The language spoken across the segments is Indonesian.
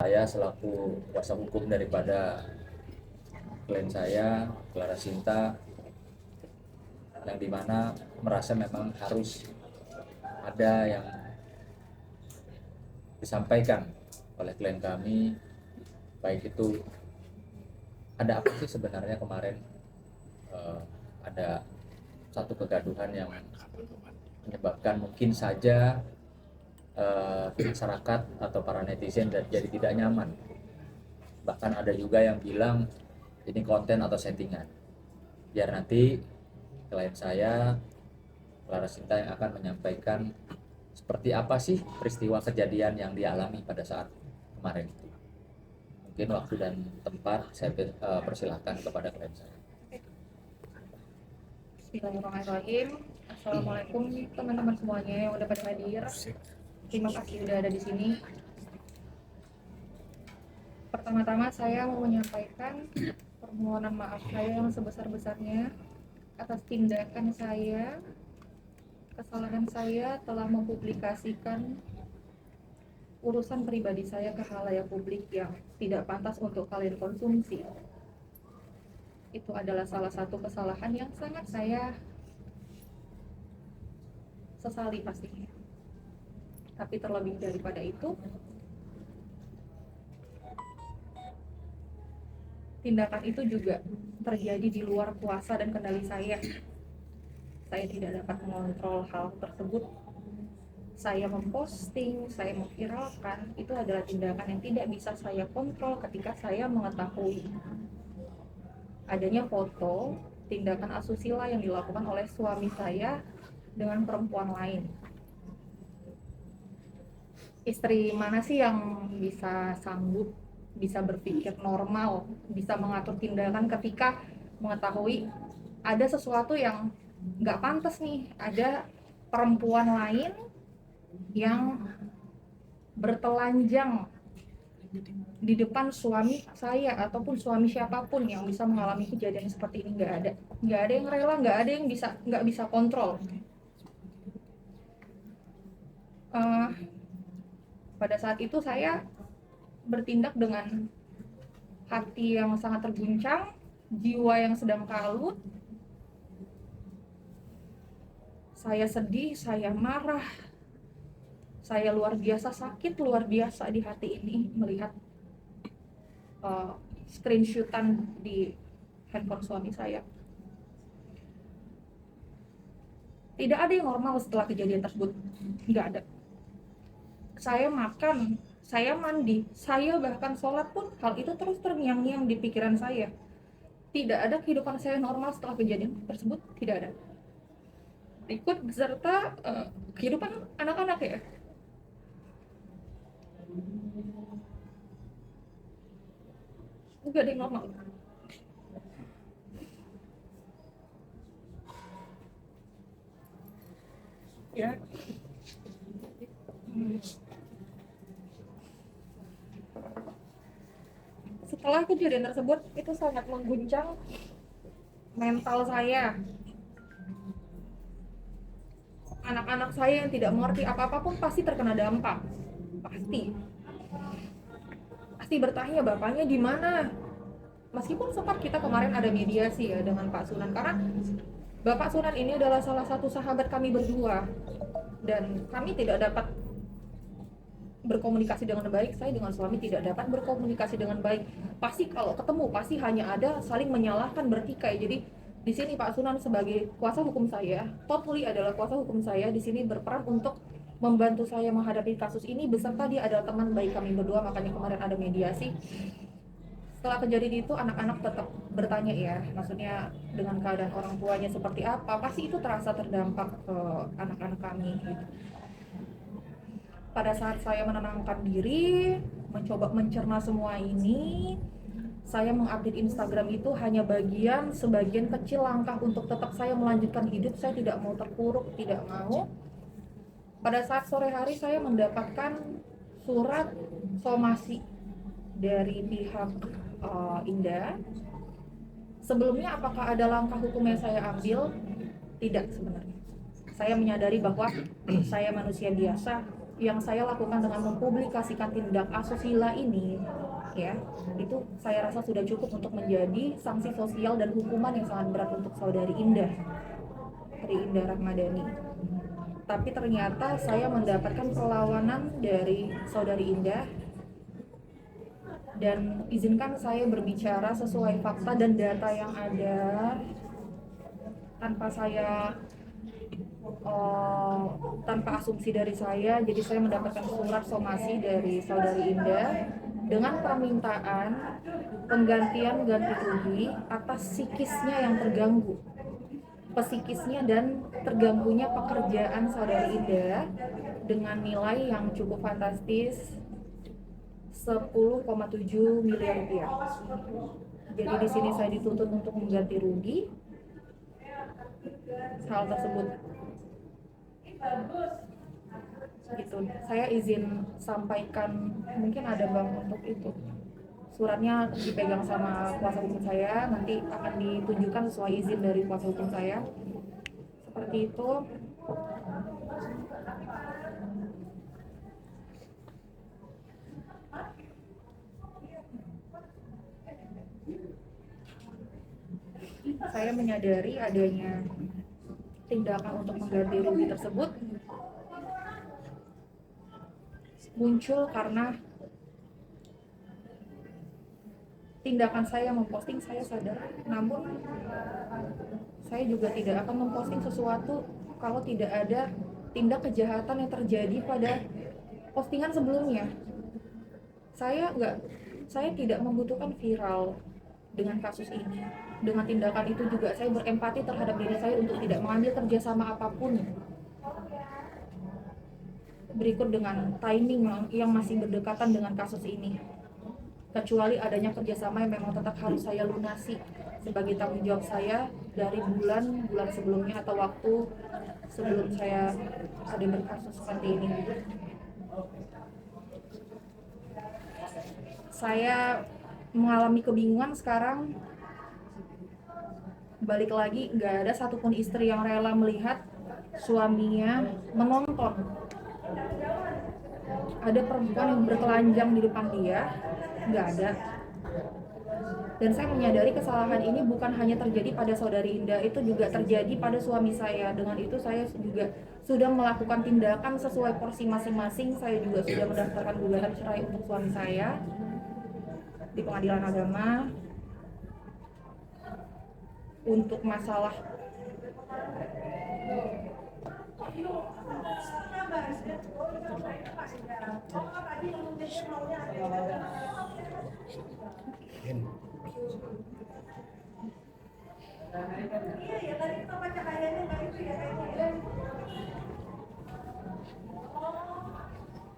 Saya selaku kuasa hukum daripada klien saya, Clara Sinta, yang dimana merasa memang harus ada yang disampaikan oleh klien kami, baik itu ada apa sih sebenarnya kemarin ada satu kegaduhan yang menyebabkan mungkin saja masyarakat atau para netizen jadi tidak nyaman. Bahkan ada juga yang bilang ini konten atau settingan. Biar nanti klien saya, Clara Sinta, yang akan menyampaikan seperti apa sih peristiwa kejadian yang dialami pada saat kemarin itu. Mungkin waktu dan tempat saya persilahkan kepada klien saya. Bismillahirrahmanirrahim. Assalamualaikum teman-teman semuanya yang udah pada hadir. Terima kasih udah ada di sini. Pertama-tama saya mau menyampaikan permohonan maaf saya yang sebesar-besarnya atas tindakan saya, kesalahan saya telah mempublikasikan urusan pribadi saya ke khalayak publik yang tidak pantas untuk kalian konsumsi. Itu adalah salah satu kesalahan yang sangat saya sesali pastinya. Tapi terlebih daripada itu, tindakan itu juga terjadi di luar kuasa dan kendali saya. Saya tidak dapat mengontrol hal tersebut. Saya memposting, saya memviralkan, itu adalah tindakan yang tidak bisa saya kontrol ketika saya mengetahui adanya foto tindakan asusila yang dilakukan oleh suami saya dengan perempuan lain. Istri mana sih yang bisa sanggup, bisa berpikir normal, bisa mengatur tindakan ketika mengetahui ada sesuatu yang nggak pantas nih, ada perempuan lain yang bertelanjang di depan suami saya ataupun suami siapapun yang bisa mengalami kejadian seperti ini. Nggak ada yang rela, nggak ada yang nggak bisa kontrol. Pada saat itu saya bertindak dengan hati yang sangat terguncang, jiwa yang sedang kalut. Saya sedih, saya marah, saya luar biasa sakit, luar biasa di hati ini melihat screenshotan di handphone suami saya. Tidak ada yang normal setelah kejadian tersebut, nggak ada. Saya makan, saya mandi, saya bahkan sholat pun hal itu terus terngiang-ngiang di pikiran saya. Tidak ada kehidupan saya normal setelah kejadian tersebut, tidak ada. Ikut beserta kehidupan anak-anak ya. Nggak ada yang normal. Ya. Setelah kejadian tersebut, itu sangat mengguncang mental saya. Anak-anak saya yang tidak mengerti apa-apa pun pasti terkena dampak. Pasti bertanya bapaknya di mana. Meskipun sempat kita kemarin ada mediasi ya dengan Pak Sunan, karena Bapak Sunan ini adalah salah satu sahabat kami berdua dan kami tidak dapat berkomunikasi dengan baik. Saya dengan suami tidak dapat berkomunikasi dengan baik. Pasti kalau ketemu pasti hanya ada saling menyalahkan, bertikai. Jadi di sini Pak Sunan sebagai kuasa hukum saya, totally adalah kuasa hukum saya, di sini berperan untuk membantu saya menghadapi kasus ini, beserta dia adalah teman baik kami berdua, makanya kemarin ada mediasi. Setelah kejadian itu anak-anak tetap bertanya ya, maksudnya dengan keadaan orang tuanya seperti apa, pasti itu terasa terdampak ke anak-anak kami gitu. Pada saat saya menenangkan diri, mencoba mencerna semua ini, saya mengupdate Instagram itu hanya sebagian kecil langkah untuk tetap saya melanjutkan hidup. Saya tidak mau terpuruk, tidak mau. Pada saat sore hari saya mendapatkan surat somasi dari pihak Indah. Sebelumnya apakah ada langkah hukum yang saya ambil? Tidak sebenarnya. Saya menyadari bahwa saya manusia biasa, yang saya lakukan dengan mempublikasikan tindak asusila ini, ya, itu saya rasa sudah cukup untuk menjadi sanksi sosial dan hukuman yang sangat berat untuk saudari Indah Rahmadani. Tapi ternyata saya mendapatkan perlawanan dari saudari Indah, dan izinkan saya berbicara sesuai fakta dan data yang ada tanpa tanpa asumsi dari saya. Jadi saya mendapatkan surat somasi dari saudari Indah dengan permintaan penggantian ganti rugi atas psikisnya yang terganggu, psikisnya dan terganggunya pekerjaan saudari Indah dengan nilai yang cukup fantastis 10,7 miliar rupiah. Jadi di sini saya dituntut untuk mengganti rugi hal tersebut. Gitu. Saya izin sampaikan, mungkin ada Bang untuk itu. Suratnya dipegang sama kuasa hukum saya, nanti akan ditunjukkan sesuai izin dari kuasa hukum saya. Seperti itu. Saya menyadari adanya tindakan untuk mengganti rugi tersebut muncul karena tindakan saya memposting, saya sadar. Namun saya juga tidak akan memposting sesuatu kalau tidak ada tindak kejahatan yang terjadi pada postingan sebelumnya. Saya tidak membutuhkan viral dengan kasus ini. Dengan tindakan itu juga saya berempati terhadap diri saya untuk tidak mengambil kerjasama apapun berikut dengan timing yang masih berdekatan dengan kasus ini, kecuali adanya kerjasama yang memang tetap harus saya lunasi sebagai tanggung jawab saya dari bulan sebelumnya atau waktu sebelum saya ada berkasus seperti ini. Saya mengalami kebingungan sekarang. Balik lagi, nggak ada satupun istri yang rela melihat suaminya menonton ada perempuan yang bertelanjang di depan dia. Nggak ada. Dan saya menyadari kesalahan ini bukan hanya terjadi pada saudari Indah, itu juga terjadi pada suami saya. Dengan itu saya juga sudah melakukan tindakan sesuai porsi masing-masing. Saya juga sudah mendaftarkan gugatan cerai untuk suami saya di Pengadilan Agama untuk masalah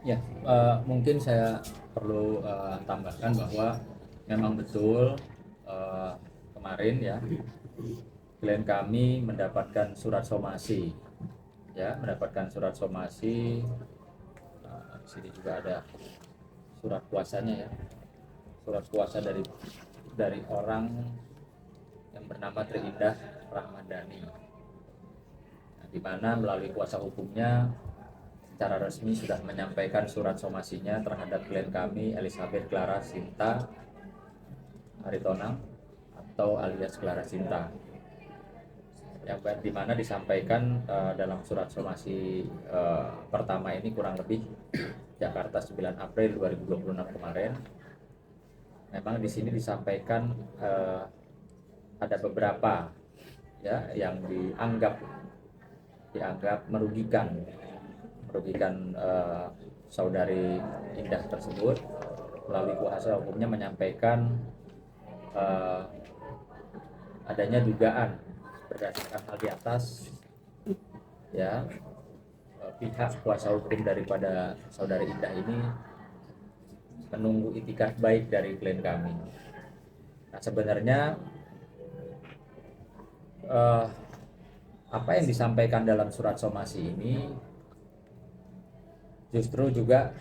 Ya, mungkin saya perlu tambahkan bahwa memang betul kemarin ya klien kami mendapatkan surat somasi, ya, mendapatkan surat somasi. Di sini juga ada surat kuasanya ya, surat kuasa dari orang yang bernama Indah Rahmadani, di mana melalui kuasa hukumnya secara resmi sudah menyampaikan surat somasinya terhadap klien kami Elizabeth Clara Sinta Aritonang atau alias Clara Sinta, yang dimana disampaikan dalam surat somasi pertama ini kurang lebih Jakarta 9 April 2026 kemarin. Memang di sini disampaikan ada beberapa ya yang dianggap merugikan saudari Indah tersebut. Melalui kuasa hukumnya menyampaikan adanya dugaan berdasarkan hal di atas ya, pihak kuasa hukum daripada saudari Indah ini menunggu itikat baik dari klien kami. Nah, sebenarnya apa yang disampaikan dalam surat somasi ini justru juga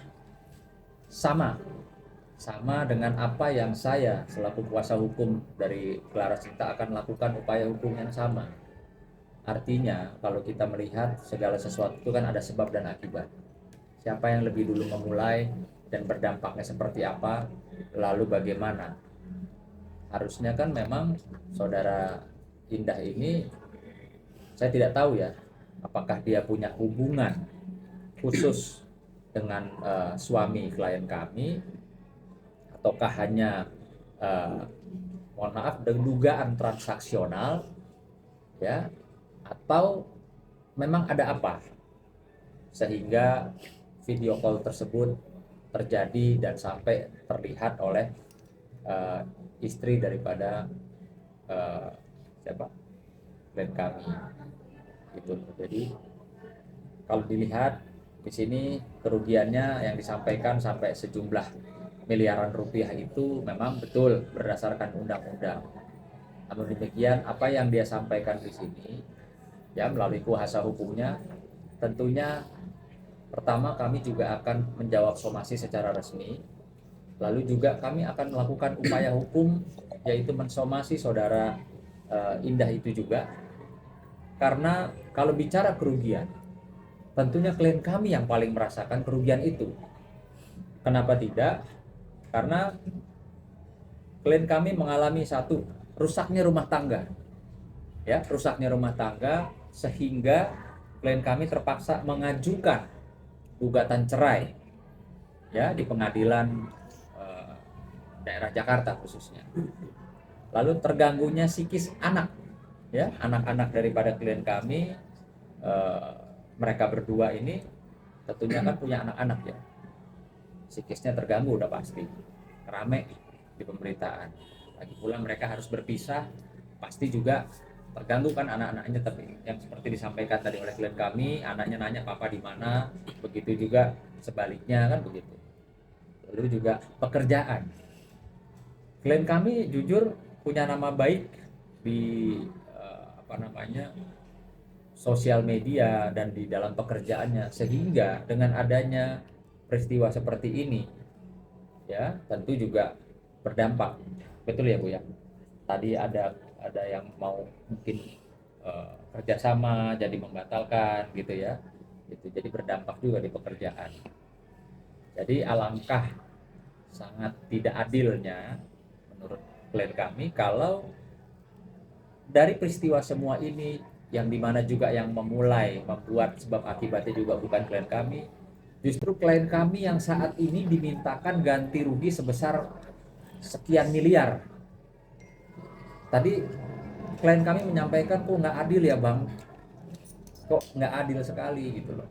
sama dengan apa yang saya selaku kuasa hukum dari Clara Sinta akan lakukan upaya hukum yang sama. Artinya kalau kita melihat segala sesuatu itu kan ada sebab dan akibat. siapa yang lebih dulu memulai dan berdampaknya seperti apa, lalu bagaimana. Harusnya kan memang saudara Indah ini, saya tidak tahu ya apakah dia punya hubungan khusus dengan suami klien kami, ataukah hanya mohon maaf dugaan transaksional ya, atau memang ada apa sehingga video call tersebut terjadi dan sampai terlihat oleh istri daripada siapa klien kami itu. Jadi kalau dilihat di sini kerugiannya yang disampaikan sampai sejumlah miliaran rupiah itu memang betul berdasarkan undang-undang. Namun demikian apa yang dia sampaikan di sini ya melalui kuasa hukumnya, tentunya pertama kami juga akan menjawab somasi secara resmi, lalu juga kami akan melakukan upaya hukum yaitu mensomasi saudara Indah itu juga, karena kalau bicara kerugian tentunya klien kami yang paling merasakan kerugian itu. Kenapa tidak? Karena klien kami mengalami satu, rusaknya rumah tangga ya, rusaknya rumah tangga sehingga klien kami terpaksa mengajukan gugatan cerai ya di pengadilan daerah Jakarta khususnya. Lalu terganggunya psikis anak ya, anak-anak daripada klien kami, mereka berdua ini tentunya kan punya anak-anak ya, psikisnya terganggu udah pasti, rame di pemberitaan. Lagi pula mereka harus berpisah, pasti juga terganggu kan anak-anaknya. Tapi yang seperti disampaikan tadi oleh klien kami, anaknya nanya papa di mana, begitu juga sebaliknya kan begitu. Lalu juga pekerjaan, klien kami jujur punya nama baik di sosial media dan di dalam pekerjaannya, sehingga dengan adanya peristiwa seperti ini ya tentu juga berdampak. Betul ya Bu ya, tadi ada yang mau mungkin kerjasama jadi membatalkan gitu ya, itu jadi berdampak juga di pekerjaan. Jadi alangkah sangat tidak adilnya menurut klien kami kalau dari peristiwa semua ini, yang dimana juga yang memulai membuat sebab akibatnya juga bukan klien kami, justru klien kami yang saat ini dimintakan ganti rugi sebesar sekian miliar. Tadi klien kami menyampaikan, kok nggak adil ya bang, kok nggak adil sekali gitu loh,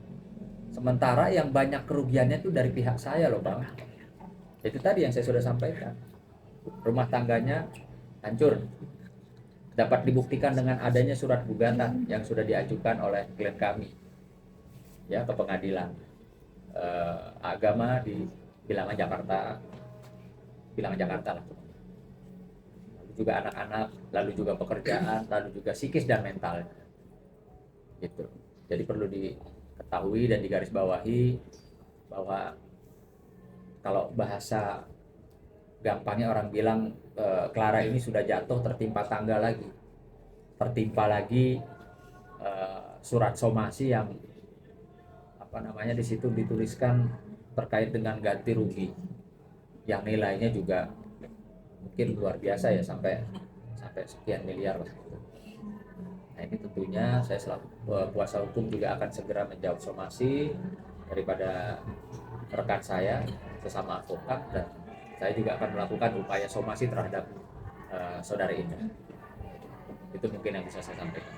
sementara yang banyak kerugiannya itu dari pihak saya loh bang. Itu tadi yang saya sudah sampaikan, rumah tangganya hancur, dapat dibuktikan dengan adanya surat gugatan yang sudah diajukan oleh klien kami ya ke pengadilan agama di bilangan Jakarta lah. Lalu juga anak-anak, lalu juga pekerjaan, lalu juga psikis dan mental gitu. Jadi perlu diketahui dan digarisbawahi bahwa kalau bahasa gampangnya orang bilang Clara ini sudah jatuh tertimpa tangga lagi, tertimpa lagi surat somasi yang di situ dituliskan terkait dengan ganti rugi yang nilainya juga mungkin luar biasa ya, sampai sekian miliar lah. Nah ini tentunya saya selaku kuasa hukum juga akan segera menjawab somasi daripada rekan saya sesama advokat, dan saya juga akan melakukan upaya somasi terhadap saudari Indah. Itu mungkin yang bisa saya sampaikan.